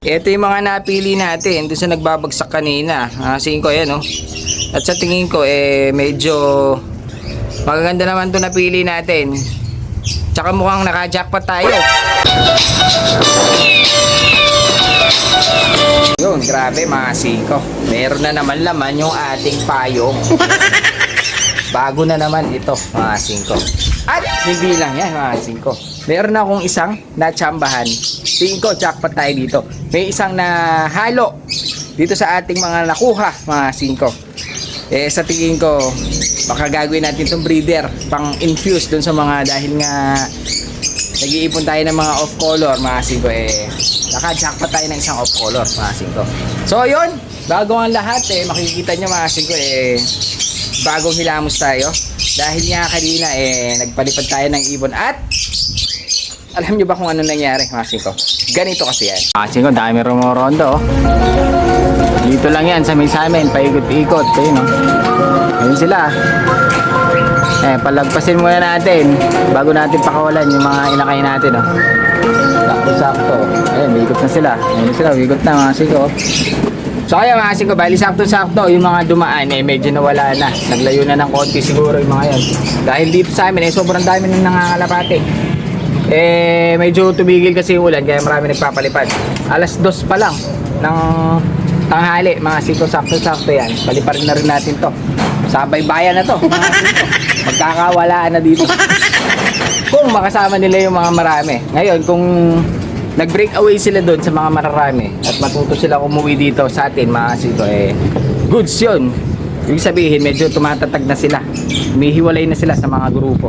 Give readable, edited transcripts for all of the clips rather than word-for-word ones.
Ito yung mga napili natin doon sa nagbabagsak kanina. Singko yan, oh. At sa tingin ko, medyo magaganda naman ito napili natin. Tsaka mukhang naka-jackpot tayo. Yun, grabe mga singko. Meron na naman laman yung ating payong. Bago na naman ito mga singko. At hindi lang yan mga singko. Meron akong isang natsambahan. Tingin ko jackpot tayo dito. May isang na halo dito sa ating mga nakuha mga singko. Sa tingin ko baka gagawin natin itong breeder pang infuse dun sa mga, dahil nga nag-iipon tayo ng mga off color mga singko. Naka-jackpot tayo ng isang off color mga singko. So yun, bago ang lahat makikita nyo mga singko, bagong hilamos tayo. Dahil nga kanina nagpalipad tayo ng ibon at alam nyo ba kung ano nangyari mga singko? Ganito kasi yan. Mga singko, dami rumorondo, oh. Dito lang yan sa may samin, paikot-ikot. Ayun, oh. Ayun sila. Palagpasin muna natin bago natin pakawalan yung mga inakay natin, oh. Sakto-sakto. Ayun, ikot na sila. Ayun sila, ikot na mga singko. So kaya mga singko, bali sakto-sakto yung mga dumaan medyo nawala na. Naglayo na ng konti siguro yung mga yan. Dahil dito sa amin sobrang dami nang nangangalapate. Medyo tumigil kasi yung ulan kaya marami nagpapalipad. Alas 2 pa lang ng tanghali mga singko, sakto-sakto yan. Paliparin na rin natin to. Sabay bayan na to mga singko. Magkakawalaan na dito. Kung makasama nila yung mga marami. Ngayon kung nag-break away sila doon sa mga mararami at matuto sila umuwi dito sa atin mga singko, goods yun. Ibig sabihin medyo tumatatag na sila, humihiwalay na sila sa mga grupo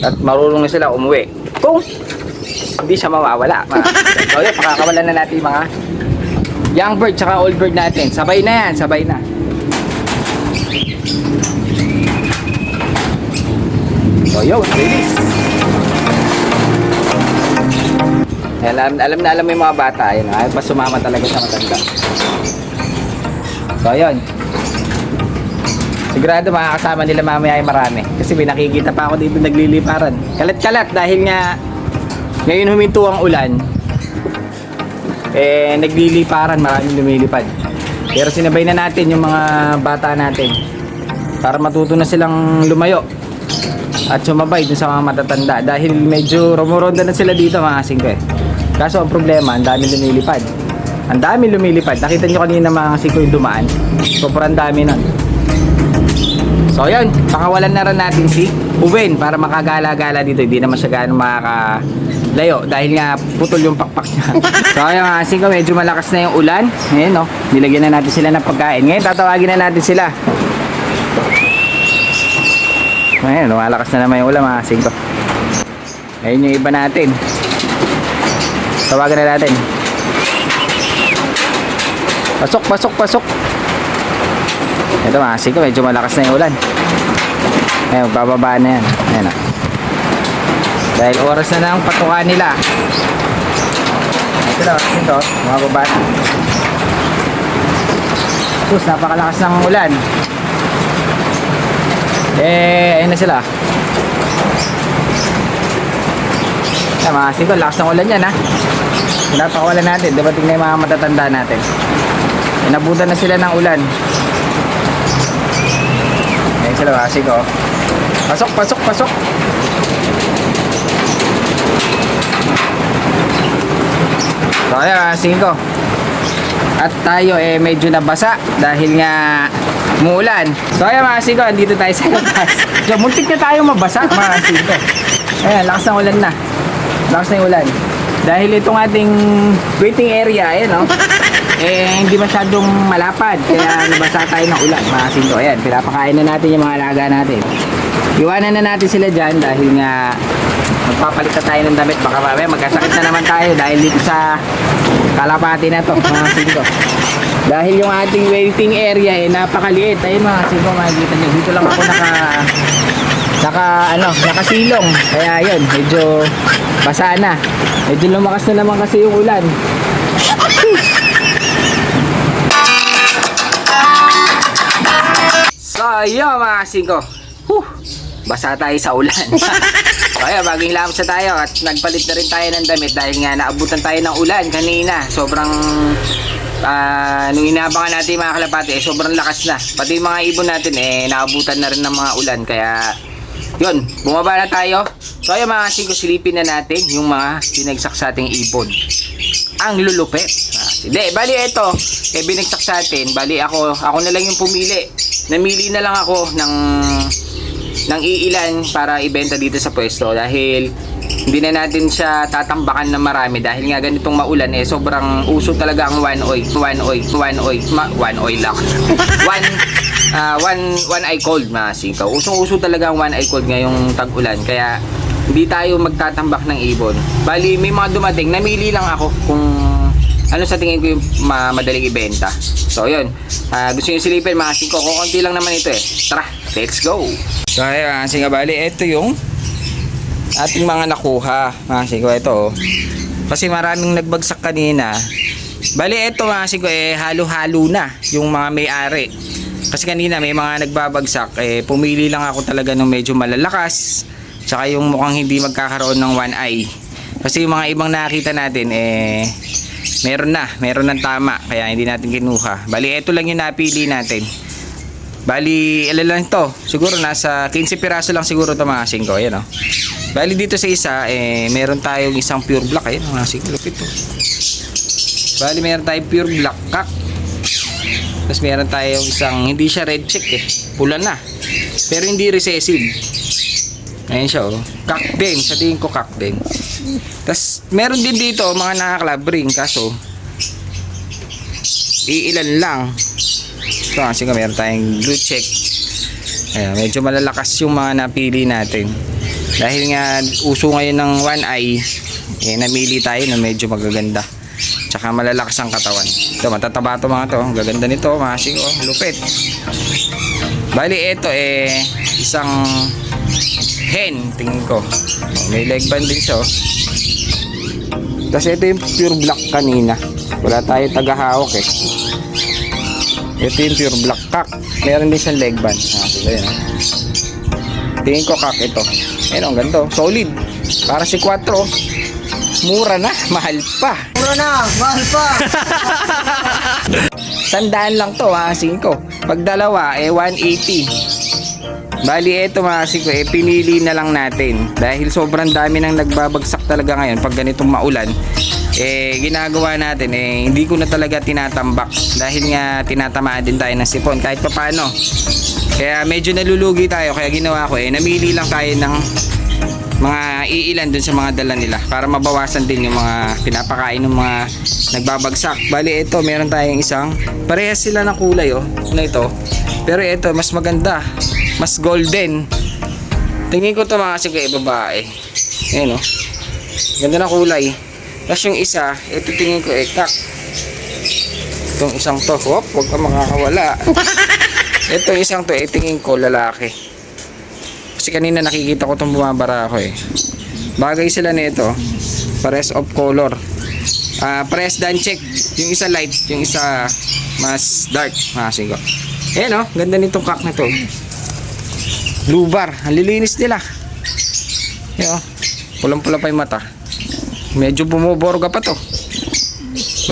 at marunong na sila umuwi kung hindi siya mawawala mga singko. So yun, pakakawalan na natin yung mga young bird tsaka old bird natin. Sabay na yan, sabay na. So yun, release. Alam mo yung mga bata, ayun, ayaw pa sumama talaga sa matanda. So ayun, sigurado makakasama nila mamaya ay marami kasi may nakikita pa ako dito nagliliparan kalat-kalat dahil nga ngayon huminto ang ulan, nagliliparan, maraming lumilipad. Pero sinabay na natin yung mga bata natin para matuto na silang lumayo at sumabay dun sa mga matatanda dahil medyo rumuronda na sila dito mga singko. Kaso ang problema, ang dami lumilipad. Ang dami lumilipad. Nakita nyo kanina mga singko yung dumaan. Sobrang dami nun. So yun, pakawalan na rin natin si Uwen para makagala-gala dito. Hindi naman siya gaano makakalayo dahil nga putol yung pakpak niya. So ayun mga singko, medyo malakas na yung ulan. Ngayon, no, nilagyan na natin sila ng pagkain. Ngayon tatawagin na natin sila. Ngayon, lumalakas na naman yung ulan mga singko. Ayun yung iba natin. Tawagan na natin. Pasok, pasok, pasok. Ito mga singko, medyo malakas na yung ulan. Ayun, bababa na yan. Ayun, dahil oras na ng patukan nila. Ito na, ito, mga baba na. Tapos, napakalakas ng ulan. Ayun na sila. Mga singko, lakas ng ulan yan ha. Pinapakawalan natin, dapating na yung mga matatanda natin. Inabutan na sila ng ulan. Ayun sila mga singko. Pasok, pasok, pasok. So ayan mga singko. At tayo medyo nabasa dahil nga umuulan. So ayan mga singko, andito tayo sa labas. So muntik na tayo mabasa mga singko. Ayan, lakas ng ulan na. Lakas na yung ulan. Dahil itong ating waiting area, no? Hindi masyadong malapad. Kaya nabasa tayo ng ulan, mga singko. Ayan, pinapakain na natin yung mga alaga natin. Iwanan na natin sila dyan dahil nga magpapalit na tayo ng damit. Baka mamaya magkasakit na naman tayo dahil dito sa kalapati na to, mga singko. Dahil yung ating waiting area napakaliit. Ayun mga singko, makikita nyo. Dito lang ako nakasilong. Kaya yun, medyo basa na. Medyo lumakas na naman kasi yung ulan. So yun mga singko, basa tayo sa ulan. So ayun, bagong hilamos na tayo at nagpalit na rin tayo ng damit dahil nga naabutan tayo ng ulan kanina. Sobrang nung inabangan natin yung mga kalapati, sobrang lakas na. Pati yung mga ibon natin naabutan na rin ng mga ulan. Kaya yun, bumaba na tayo. So ayun mga kasing, silipin na natin yung mga binagsak sa ating ibon. Ang lulupit. Hindi, bali ito, binagsak sa atin. Bali ako na lang yung pumili. Namili na lang ako ng iilan para ibenta dito sa pwesto dahil hindi na natin siya tatambakan ng marami dahil nga ganitong maulan sobrang uso talaga ang one eye cold mga singkaw. Usong-uso talaga ang one eye cold ngayong tag-ulan kaya hindi tayo magtatambak ng ibon. Bali may mga dumating, namili lang ako kung ano sa tingin ko yung madaling ibenta. So yun, gusto nyo silipin mga singkaw, kukunti lang naman ito Tara, let's go. So ayun mga singkaw, bali ito yung ating mga nakuha mga singkaw. Ito kasi maraming nagbagsak kanina. Bali ito mga singkaw halo-halo na yung mga may-ari. Kasi kanina may mga nagbabagsak pumili lang ako talaga ng medyo malalakas tsaka yung mukhang hindi magkakaroon ng one eye. Kasi yung mga ibang nakita natin meron ng tama kaya hindi natin kinuha. Bali ito lang yung napili natin. Bali ilan lang to, siguro nasa 15 piraso lang siguro to mga singko. Ayan bali dito sa isa meron tayong isang pure black. Ayan mga singko, lupit to. Bali meron tayong pure black cock. Tapos meron tayong isang hindi siya red check pula na pero hindi recessive. Ayan siya cock din, sa tingin ko cock din. Tapos meron din dito mga naka-club ring kaso iilan lang. So kasi meron tayong blue check. Ayan, medyo malalakas yung mga napili natin. Dahil nga uso ngayon ng one eye, namili tayo na medyo magaganda. Tsaka malalakas ang katawan. Ito, matataba ito mga to. Gaganda nito, mga sing, lupit. Bali ito isang hen, tingin ko. May leg band din siya. Kasi ito yung pure black kanina. Wala tayo tagahawak Ito yung pure black cock. Meron din siyang leg band. Tingin ko cock ito. Ayun, ang ganito. Solid. Para si 4. Mura na. Mahal pa. Mura na. Mahal pa. 100 lang to mga 5. Pag dalawa 180. Bali ito mga 5 pinili na lang natin. Dahil sobrang dami nang nagbabagsak talaga ngayon pag ganitong maulan. Ginagawa natin hindi ko na talaga tinatambak dahil nga tinatamaan din tayo ng sipon kahit papaano. Kaya medyo nalulugi tayo kaya ginawa ko namili lang tayo ng mga iilan dun sa mga dala nila para mabawasan din yung mga pinapakain ng mga nagbabagsak. Bali ito meron tayong isang parehas sila ng kulay na ito pero ito mas maganda, mas golden. Tingin ko to mga sige babae. Ayan ganda na kulay. Tapos yung isa, ito tingin ko cock. Itong isang to, huwag ka makakawala. Itong isang to, tingin ko lalaki. Kasi kanina nakikita ko itong bumabara ako Bagay sila nito, pares of color. Pares dan check. Yung isa light, yung isa mas dark. Sige. Ayan ganda nitong cock na to. Blue bar, ang lilinis nila. Ayan pulang-pula pa yung mata. Medyo bumuborga pa to.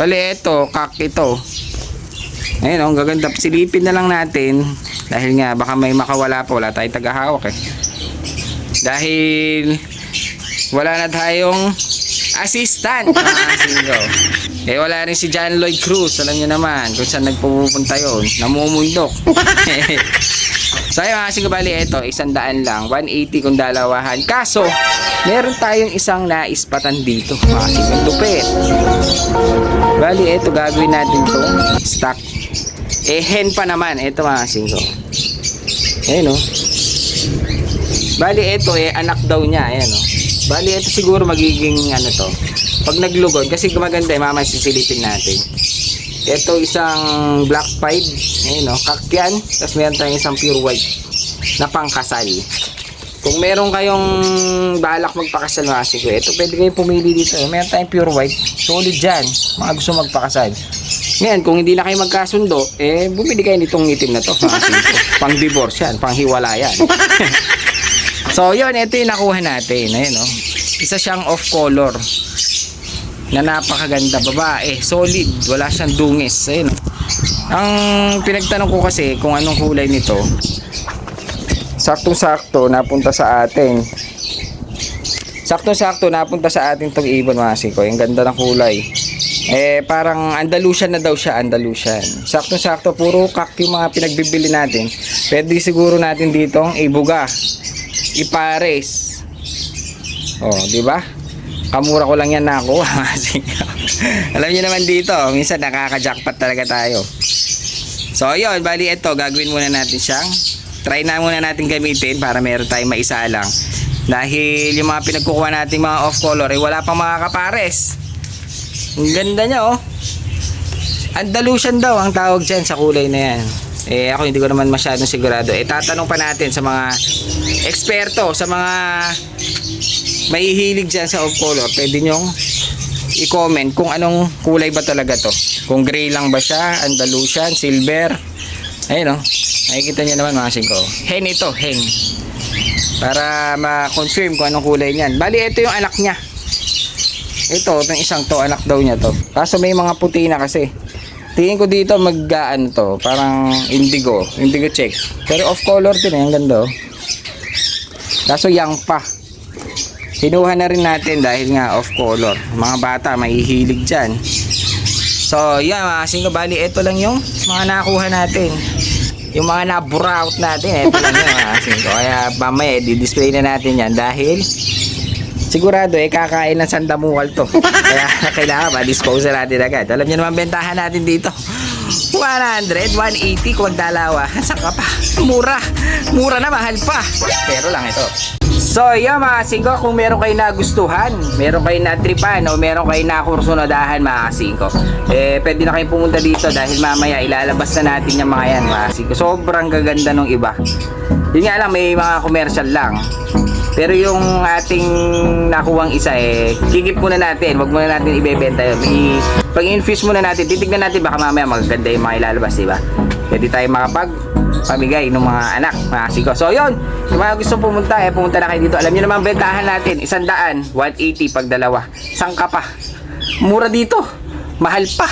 Bali ito, cock ito. Ayun ang gaganda. Silipin na lang natin. Dahil nga baka may makawala pa. Wala tayong tagahawak Dahil wala na tayong assistant. Wala rin si John Lloyd Cruz. Alam nyo naman kung saan nagpupunta yun. Namumundok. So ayun mga bali ito 100 lang, 180 kung dalawahan. Kaso meron tayong isang naispatan dito mga lupit. Bali ito gagawin natin itong stock. Hen pa naman ito mga singko. Ayun Bali ito anak daw niya. Ayan Bali ito siguro magiging to pag naglugod kasi gumaganda mama sisilipin natin. Ito isang black pied, cock yan. Tapos meron tayong isang pure white na pangkasal. Kung meron kayong balak magpakasal mga siko, ito pwede kayong pumili dito. Meron tayong pure white, solid dyan, mga gusto magpakasal. Ngayon, kung hindi na kayo magkasundo, bumili kayo nitong itim na to mga siko. Pang divorce yan, pang hiwala yan. So yun, ito yung nakuha natin. Ayun, oh. Isa siyang off color na napakaganda, babae, solid, wala siyang dungis. Ayun, oh. Ang pinagtanong ko kasi kung anong kulay nito, saktong-sakto napunta sa atin. Saktong-sakto napunta sa atin tong ibon, mga siko. Yung ganda ng kulay. Parang Andalusian na daw siya, Andalusian. Saktong-sakto, puro kak yung mga pinagbibili natin. Pwede siguro natin ditong ibuga, ipares. Oh, di ba? Kamura ko lang yan nakuha, mga siko. Alam niyo naman dito, minsan nakaka-jackpot talaga tayo. So, yun, bali ito, gagawin muna natin siyang try na muna natin gamitin para meron tayong maisalang. Dahil yung mga pinagkukuha natin mga off color, wala pang mga kapares. Ang ganda niya, oh. Andalusian daw ang tawag dyan sa kulay na yan. Ako hindi ko naman masyadong sigurado. Tatanong pa natin sa mga eksperto, sa mga mahihilig dyan sa off color. Pwede nyong i-comment kung anong kulay ba talaga to. Kung gray lang ba siya, Andalusian, silver. Ayun, oh. Nakikita nyo naman, mga singko. Hen ito, hen. Para ma-confirm kung anong kulay niyan. Bali, ito yung anak niya. Ito, itong isang to, anak daw niya to. Kaso may mga puti na kasi. Tingin ko dito mag-ano to, parang indigo check. Pero off color din, ang ganda, oh. Kaso young pa. Kinuha na rin natin dahil nga off color. Mga bata, mahihilig dyan. So, yan, mga singko. Bali, ito lang yung mga nakuha natin. Yung mga na-browt natin, ito lang yun, mga singko. Kaya mamaya, di-display na natin yan dahil sigurado, kakain ng sandamukal to. Kaya kailangan ma-dispose natin agad. Alam nyo naman, bentahan natin dito. 100, 180 kung dalawa. Saka pa, mura. Mura na, mahal pa. Pero lang ito. So, yan mga singko, kung meron kayo nagustuhan, meron kayo natripan, o meron kayo nakursunadahan mga singko, pwede na kayo pumunta dito dahil mamaya ilalabas na natin yung mga yan mga singko. Sobrang gaganda nung iba. Yun nga lang, may mga commercial lang. Pero yung ating nakuwang isa, kikip muna natin, wag muna natin ibebenta yun. Pag-infuse muna natin, titignan natin baka mamaya magaganda yung mga ilalabas, diba? Pwede tayo makapag-pamigay ng mga anak, mga siko. So yun, yung mga gusto pumunta, pumunta na kayo dito. Alam nyo naman, bentahan natin, 100, 180 pag dalawa. Sangka pa. Mura dito. Mahal pa.